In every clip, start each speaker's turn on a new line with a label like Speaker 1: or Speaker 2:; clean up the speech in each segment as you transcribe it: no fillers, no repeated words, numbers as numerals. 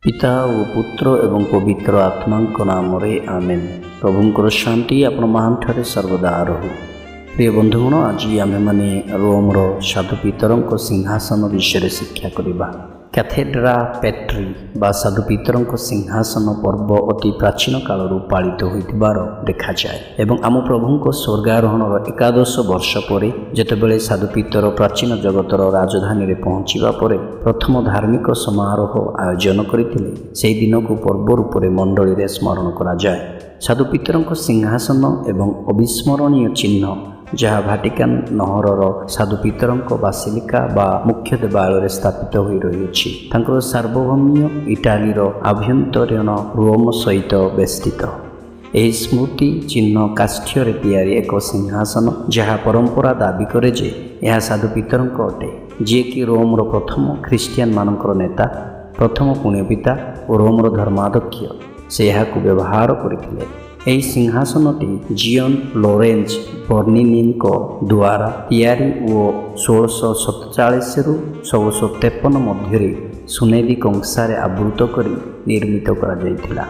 Speaker 1: पिता ओ पुत्र एवं पवित्र आत्मा नाम आमेन। प्रभुंकर शांति आपण मान ठारे सर्वदा रहू। प्रिय बंधुगण, आज आम मैंने रोम साधु पीतर सिंहासन विषय शिक्षा करवा। कैथेड्रा पेट्री बा साधु पीतर सिंहासन पर्व अति प्राचीन काल पालित होइतिबार देखा जाए एवं आम प्रभु स्वर्गारोहण एकादश वर्ष पर जेतेबेले साधु पीतर प्राचीन जगतर राजधानी रे पहुँचवा पर प्रथम धार्मिक समारोह आयोजन करथिले। सेही दिन को पर्व रूप में मंडली रे स्मरण करा जाए। साधु पीतर सिंहासन एवं अविस्मरणीय चिन्ह जहाँ भाटिकान नहरर साधु पीतर बासिलिका बा मुख्य देवालय स्थापित हो रही सार्वभौम्य इटालीर आभ्यंतरीण रोम सहित बेष्टित। यह स्मृति चिन्ह काष्ठ्य तैयारी एक सिंहासन जहाँ परंपरा दाबी करे जे यह साधु पीतर अटे, जी कि रोमर प्रथम ख्रीस्टियान मानकर नेता, प्रथम पुण्यपिता और रोमर धर्माध्यक्ष से यह व्यवहार करथिले। यह सिंहासनटी जियन लोरेंज बर्निनी द्वारा तैयारी और 1647 रु 1653 मध्य सुनेली कंसारे आवृत कर निर्मित करा।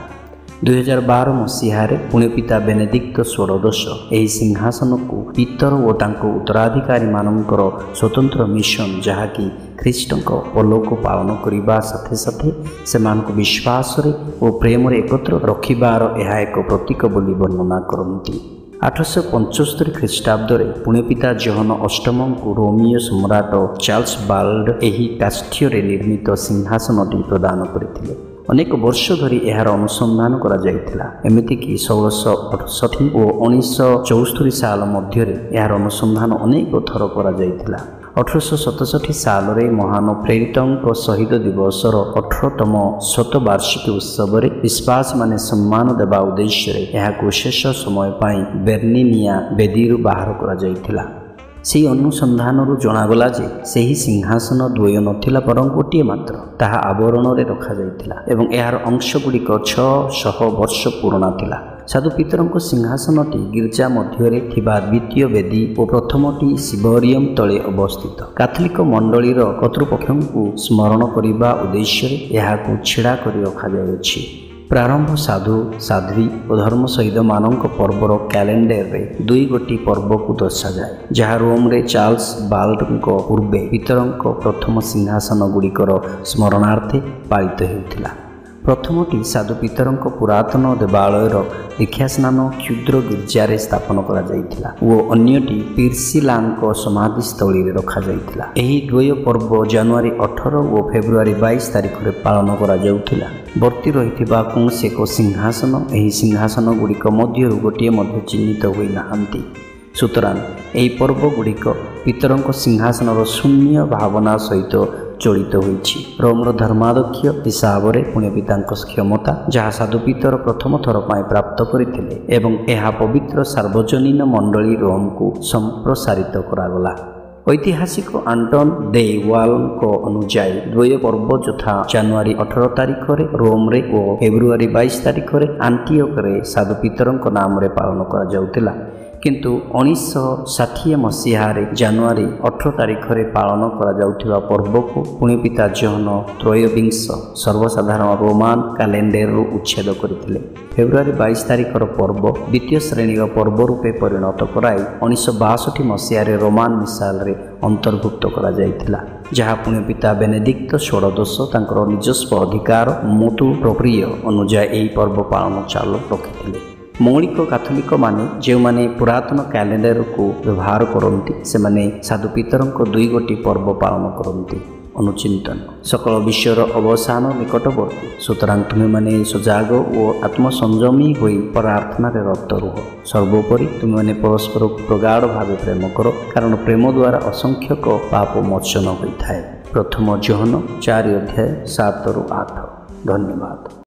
Speaker 1: 2012 मसीह पुण्यपिता बेनेडिक्ट षोडश यह सिंहासन को पीतर और तांको उत्तराधिकारी मानकर स्वतंत्र मिशन जहाँकि ख्रीष्ट पलोक पालन करने साथे साथे से विश्वास और प्रेम एकत्र रखिबार यह एक प्रतीक बोली वर्णना करती। 875 ख्रीष्टाब्द पुण्यपिता जॉन अष्टम को रोमीय सम्राट चार्ल्स बाल्ड यही काष्ठ्य निर्मित सिंहासनटी प्रदान करथिले। अनेक वर्ष धरी यार अनुसंधान करा जायतिला। एमितिकी 1668 और 1964 साल मध्य यार अनुसंधान अनेक थर करा जायतिला। 1867 साल महान प्रेरितों शहीद दिवसर 18तम शतवार्षिकी उत्सव विश्वास माने सम्मान देवा उद्देश्य यह शेष समय पाई बेर्निनिया बेदी बाहर करा जायतिला। से अनुसंधान जनागला जे सही सिंहासन द्वय नथिला बरं गोटे मात्र ताहा आवरण रे रखा जायतिला एवं यार अंशगुड़िक 600 वर्ष पुराना थिला। साधु पीतर सिंहासनटी गिर्जा मध्य थिबा द्वितीय वेदी और प्रथमटी शिवरियम तले अवस्थित। कैथोलिक मंडलीर कर्तृपक्ष को स्मरण करने उद्देश्य यह छिड़ा कर रखा जायछि। प्रारंभ साधु साध्वी और धर्म शहीद मानक पर्वर कैलेंडर रे दुई गोटी पर्व को दर्शा जाए, जहाँ रोम रे चार्ल्स बाल्ड पूर्वे पीतर प्रथम सिंहासन गुड़िकर स्मरणार्थे पालित होता। प्रथमटी साधु पीतर पुरातन देवालयर दीक्षा स्नान क्षुद्र गिर्जार स्थापन करा जायतिला और अन्यटी पिर्सिलांक समाधिस्थली रखा जायतिला। एही द्वय पर्व जनवरी 18 और फेब्रुआरी 22 तारिख रे पालन करा जाउथिला। वर्ती रहिथिबा कौनसी एक सिंहासन एही सिंहासन गुड़िक मध्य गोटे मध्य चिन्हित होई नाहंती। सुतरां एही पर्व गुड़िक पीतर सिंहासन शून्य भावना सहित जड़ित होइछि। रोमर धर्माध्यक्ष हिसाब से पुण्यपिता क्षमता जहाँ साधु पीतर प्रथम थर पाई प्राप्त करथिले एवं यह पवित्र सार्वजनीन मंडली रोम को संप्रसारित करागला। ऐतिहासिक आंटन दे वाल अनुजाई द्वय पर्व यथा जनवरी 18 तारिख रे रोम रे और फेब्रुआरी 22 तारिख रे आंटियोक रे साधु पीतर नाम रे पालन करा जाउतिला। किंतु 1960 मसीह जनवरी 18 तारिख रे पालन करा जाउथिबा पर्व को पुण्यपिता जॉन त्रयोविंश सर्वसाधारण रोमान कैलेंडर उच्छेद करथिले। फेब्रुआरी 22 तारिखर पर्व द्वितीय श्रेणी पर्व रूपे परिणत कराई 1962 मसीह रोमान मिसाल रे अंतर्भुक्त करा जायतिला, जहाँ पुण्यपिता बेनेडिक्ट षोडश तांकर निजस्व अधिकार मोटू प्रक्रिय अनुसार यही पर्व पालन चालू रखिथिले। मौलिक कैथोलिक माने जो माने पुरातन कैलेंडर को व्यवहार करती से माने साधु पीतर दुई गोटी पर्व पालन करती। अनुचिंतन सकल विश्वर अवसान निकटवर्ती। सुतरां तुम्हें माने सजाग और आत्मसंयमी होई प्रार्थना रे रत रुह। सर्वोपरि तुम्हें माने परस्पर प्रगाढ़ भाव प्रेम करो, कारण प्रेम द्वारा असंख्यक पाप मोचन होता है। प्रथम जॉन 4 अध्याय 7 ରୁ 8। धन्यवाद।